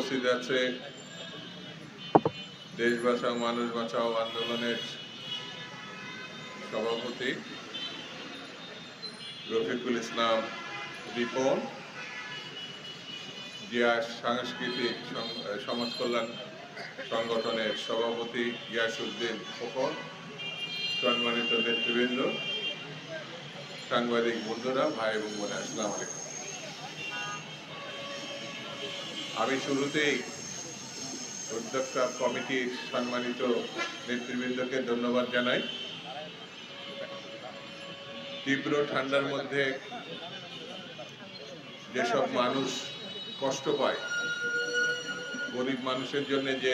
উপস্থিত আছে দেশ বাঁচাও মানুষ বাঁচাও আন্দোলনের সভাপতি রফিকুল ইসলাম রিপন, জিয়া সাংস্কৃতিক সমাজ কল্যাণ সংগঠনের সভাপতি গিয়াসউদ্দিন খোকন, সম্মানিত নেতৃবৃন্দ, সাংবাদিক বন্ধুরা, ভাই এবং বোনেরা, আসসালামু আলাইকুম। আমি শুরুতেই উদ্যোক্তা কমিটির সম্মানিত নেতৃবৃন্দকে ধন্যবাদ জানাই। তীব্র ঠান্ডার মধ্যে যেসব মানুষ কষ্ট পায়, গরিব মানুষের জন্য যে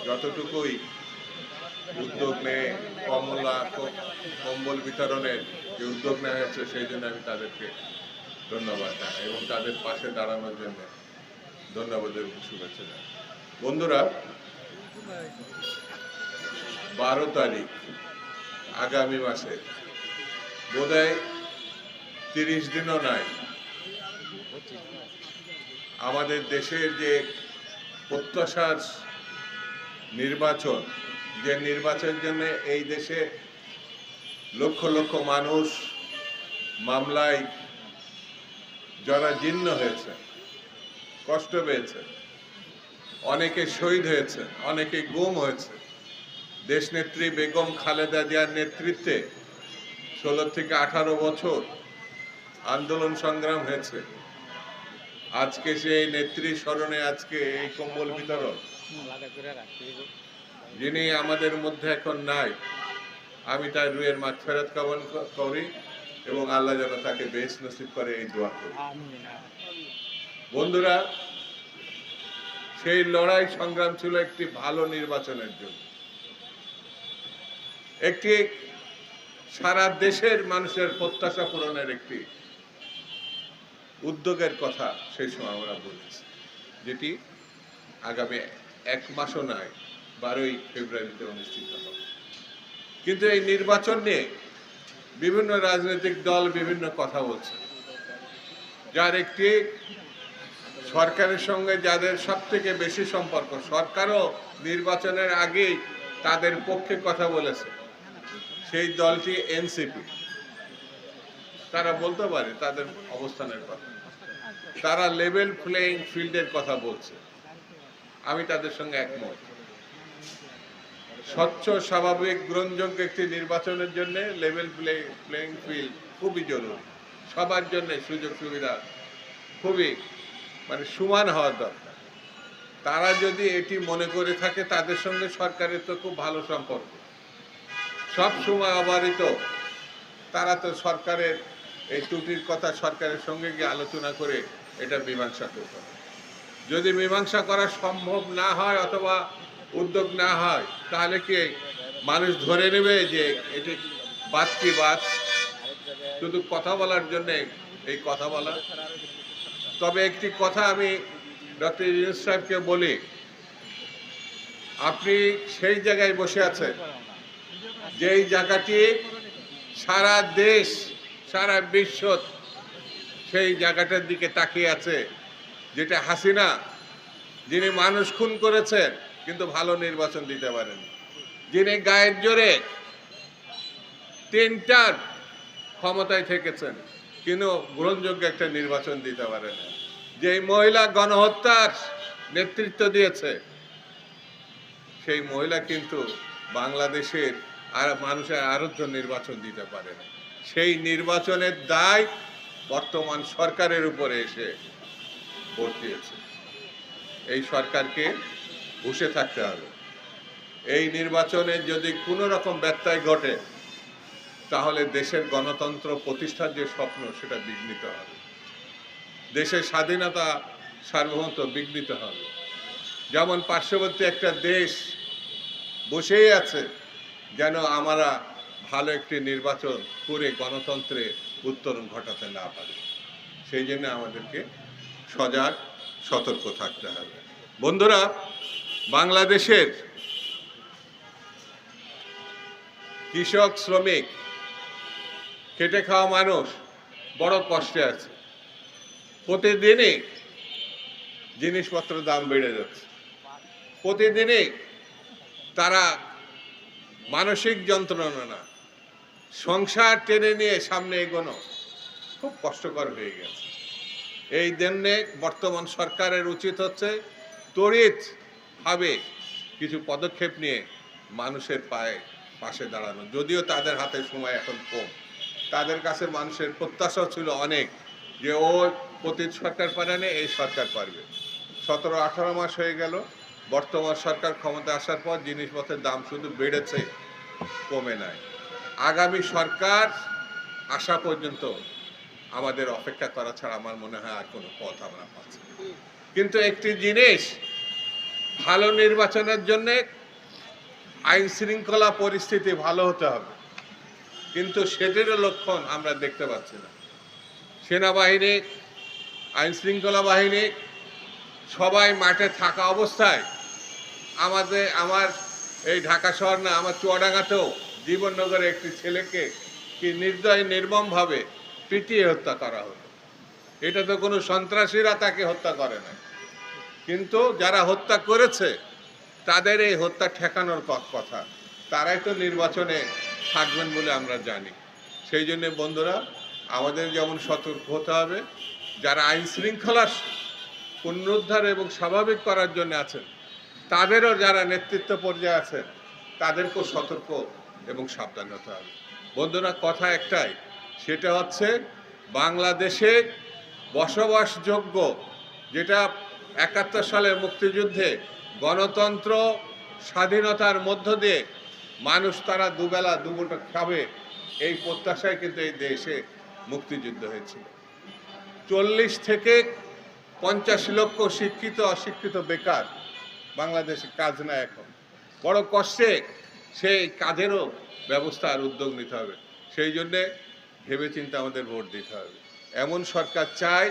যতটুকুই উদ্যোগ নিয়ে কম্বল বিতরণের যে উদ্যোগ নেওয়া হয়েছে, সেই জন্য আমি তাদেরকে ধন্যবাদ জানাই এবং তাদের পাশে দাঁড়ানোর জন্য ধন্যবাদ এবং শুভেচ্ছা জানাই। বন্ধুরা, 12 তারিখ আগামী মাসে, বোধহয় 30 দিনও নাই, আমাদের দেশের যে প্রত্যাশার নির্বাচন, যে নির্বাচনের জন্য এই দেশে লক্ষ লক্ষ মানুষ মামলায় জরাজীর্ণ হয়েছে, কষ্ট পেয়েছে, অনেকে শহীদ হয়েছে, অনেকে গুম হয়েছে। দেশনেত্রী বেগম খালেদা জিয়ার নেতৃত্বে 16 থেকে 18 বছর আন্দোলন সংগ্রাম হয়েছে। আজকে সেই নেত্রী স্মরণে আজকে এই কম্বল বিতরণ। যিনি আমাদের মধ্যে এখন নাই, আমি তার রুহের মাগফিরাত কামনা করি এবং আল্লাহ যেন তাকে বেহেশত নসিব করে, এই দোয়া করি। বন্ধুরা, সেই লড়াই সংগ্রাম ছিল একটি ভালো নির্বাচনের জন্য, একটি সারা দেশের মানুষের প্রত্যাশা পূরণের একটি উদ্যোগের কথা সেই সময় আমরা বলেছি, যেটি আগামী 1 মাসও নয়, 12ই ফেব্রুয়ারিতে অনুষ্ঠিত হবে। কিন্তু এই নির্বাচন নিয়ে বিভিন্ন রাজনৈতিক দল বিভিন্ন কথা বলছে, যার একটি সরকারের সঙ্গে যাদের সব থেকে বেশি সম্পর্ক, সরকারও নির্বাচনের আগেই তাদের পক্ষে কথা বলেছে, সেই দলটি এনসিপি। তারা বলতে পারে তাদের অবস্থানের কথা, তারা লেভেল প্লেইং ফিল্ডের কথা বলছে, আমি তাদের সঙ্গে একমত। স্বচ্ছ, স্বাভাবিক, গ্রহণযোগ্য একটি নির্বাচনের জন্য লেভেল প্লেইং ফিল্ড খুবই জরুরি। সবার জন্য সুযোগ সুবিধা খুবই সমান হওয়ার দরকার। তারা যদি এটি মনে করে থাকে, তাদের সঙ্গে সরকারের তো খুব ভালো সম্পর্ক, সব সময় অবারিত। তারা তো সরকারের এই ত্রুটির কথা সরকারের সঙ্গে গিয়ে আলোচনা করে এটা মীমাংসা করতে হবে। যদি মীমাংসা করা সম্ভব না হয় অথবা উদ্যোগ না হয়, তাহলে কি মানুষ ধরে নেবে যে এটি বাদ কি বাদ, শুধু কথা বলার জন্যে এই কথা বলা? তবে একটি কথা আমি ডক্টর ইউনূস সাহেবকে বলি, আপনি সেই জায়গায় বসে আছেন যেই জায়গাটি সারা দেশ, সারা বিশ্ব সেই জায়গাটার দিকে তাকিয়ে আছে, যেটা হাসিনা, যিনি মানুষ খুন করেছেন কিন্তু ভালো নির্বাচন দিতে পারেন, যিনি গায়ের জোরে 3টার ক্ষমতায় থেকেছেন কিন্তু গ্রহণযোগ্য একটা নির্বাচন দিতে পারেন, যে মহিলা গণহত্যার নেতৃত্ব দিয়েছে, সেই মহিলা কিন্তু বাংলাদেশের আর মানুষের আরাধ্য নির্বাচন দিতে পারে না। সেই নির্বাচনের দায় বর্তমান সরকারের উপরে এসে বর্তিয়েছে। এই সরকারকে বসে থাকতে হবে। এই নির্বাচনে যদি কোনো রকম ব্যত্যয় ঘটে, তাহলে দেশের গণতন্ত্র প্রতিষ্ঠার যে স্বপ্ন, সেটা বিঘ্নিত হবে। দেশের স্বাধীনতা, সার্বভৌমত্ব বিঘ্নিত হবে। যেমন পার্শ্ববর্তী একটা দেশ বসেই আছে যেন আমরা ভালো একটি নির্বাচন করে গণতন্ত্রে উত্তরণ ঘটাতে না পারি। সেই জন্য আমাদেরকে সজাগ, সতর্ক থাকতে হবে। বন্ধুরা, বাংলাদেশের কৃষক, শ্রমিক, খেটে খাওয়া মানুষ বড় কষ্টে আছে। প্রতিদিনই জিনিসপত্র দাম বেড়ে যাচ্ছে, প্রতিদিনই তারা মানসিক যন্ত্রণা না, সংসার টেনে নিয়ে সামনে এগোনো খুব কষ্টকর হয়ে গেছে। এই জন্যে বর্তমান সরকারের উচিত হচ্ছে তড়িৎভাবে কিছু পদক্ষেপ নিয়ে মানুষের পাশে দাঁড়ানো। যদিও তাদের হাতে সময় এখন কম, তাদের কাছে মানুষের প্রত্যাশা ছিল অনেক যে ও অতীত সরকার পারে না, এই সরকার পারবে। 17-18 মাস হয়ে গেল বর্তমান সরকার ক্ষমতা আসার পর জিনিসপত্রের দাম শুধু বেড়েছে, কমে নাই। আগামী সরকার আসা পর্যন্ত আমাদের অপেক্ষা করা ছাড়া আমার মনে হয় আর কোনো পথ আমরা পাচ্ছি না। কিন্তু একটি জিনিস, ভালো নির্বাচনের জন্যে আইন শৃঙ্খলা পরিস্থিতি ভালো হতে হবে, কিন্তু সেটিরও লক্ষণ আমরা দেখতে পাচ্ছি না। সেনাবাহিনী, আইন শৃঙ্খলা বাহিনী সবাই মাঠে থাকা অবস্থায় আমার এই ঢাকা শহর না, আমার চুয়াডাঙ্গাতেও জীবননগরে একটি ছেলেকে কি নির্মমভাবে পিটিয়ে হত্যা করা হলো। এটা তো কোনো সন্ত্রাসীরা তাকে হত্যা করে না, কিন্তু যারা হত্যা করেছে তাদের এই হত্যা ঠেকানোর কথা, তারাই তো নির্বাচনে থাকবেন বলে আমরা জানি। সেই জন্য বন্ধুরা, আমাদের যেমন সতর্ক হতে হবে, যারা আইন শৃঙ্খলার পুনরুদ্ধার এবং স্বাভাবিক করার জন্য আছেন, তাদেরও যারা নেতৃত্ব পর্যায়ে আছেন তাদেরকেও সতর্ক এবং সাবধান হতে হবে। বন্ধুরা, কথা একটাই, সেটা হচ্ছে বাংলাদেশে বসবাসযোগ্য, যেটা 71 সালের মুক্তিযুদ্ধে গণতন্ত্র স্বাধীনতার মধ্য দিয়ে মানুষ তারা দুবেলা দুমুঠো খাবে, এই প্রত্যাশায় কিন্তু এই দেশে মুক্তিযুদ্ধ হয়েছিল। 40 থেকে 50 লক্ষ শিক্ষিত অশিক্ষিত বেকার বাংলাদেশে, কাজ না এখন, বড় কষ্টে সেই কাজেরও ব্যবস্থার উদ্যোগ নিতে হবে। সেই জন্যে ভেবেচিন্তে আমাদের ভোট দিতে হবে। এমন সরকার চাই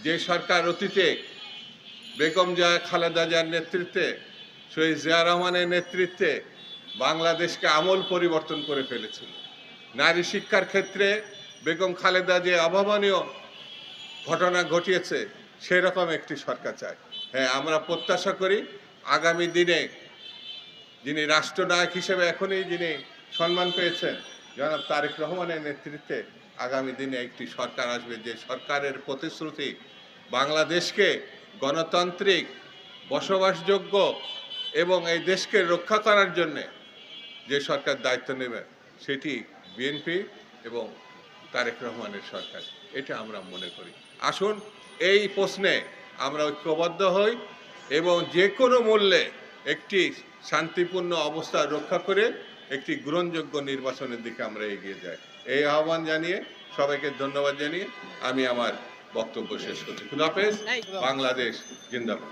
যে সরকার অতীতে বেগম খালেদা জিয়ার নেতৃত্বে, শহীদ জিয়া রহমানের নেতৃত্বে বাংলাদেশকে আমূল পরিবর্তন করে ফেলেছিল। নারী শিক্ষার ক্ষেত্রে বেগম খালেদা জিয়া অভাবনীয় ঘটনা ঘটিয়েছে, সেরকম একটি সরকার চাই। হ্যাঁ, আমরা প্রত্যাশা করি আগামী দিনে যিনি রাষ্ট্রনায়ক হিসেবে এখনই যিনি সম্মান পেয়েছেন জনাব তারেক রহমানের নেতৃত্বে আগামী দিনে একটি সরকার আসবে, যে সরকারের প্রতিশ্রুতি বাংলাদেশকে গণতান্ত্রিক, বসবাসযোগ্য এবং এই দেশকে রক্ষা করার জন্যে যে সরকার দায়িত্ব নেবে সেটি বিএনপি এবং তারেক রহমানের সরকার, এটা আমরা মনে করি। আসুন এই প্রশ্নে আমরা ঐক্যবদ্ধ হই এবং যে কোনো মূল্যে একটি শান্তিপূর্ণ অবস্থা রক্ষা করে একটি গ্রহণযোগ্য নির্বাচনের দিকে আমরা এগিয়ে যাই। এই আহ্বান জানিয়ে সবাইকে ধন্যবাদ জানিয়ে আমি আমার বক্তব্য শেষ করছি। খুদাহাফেজ। বাংলাদেশ জিন্দাবাদ।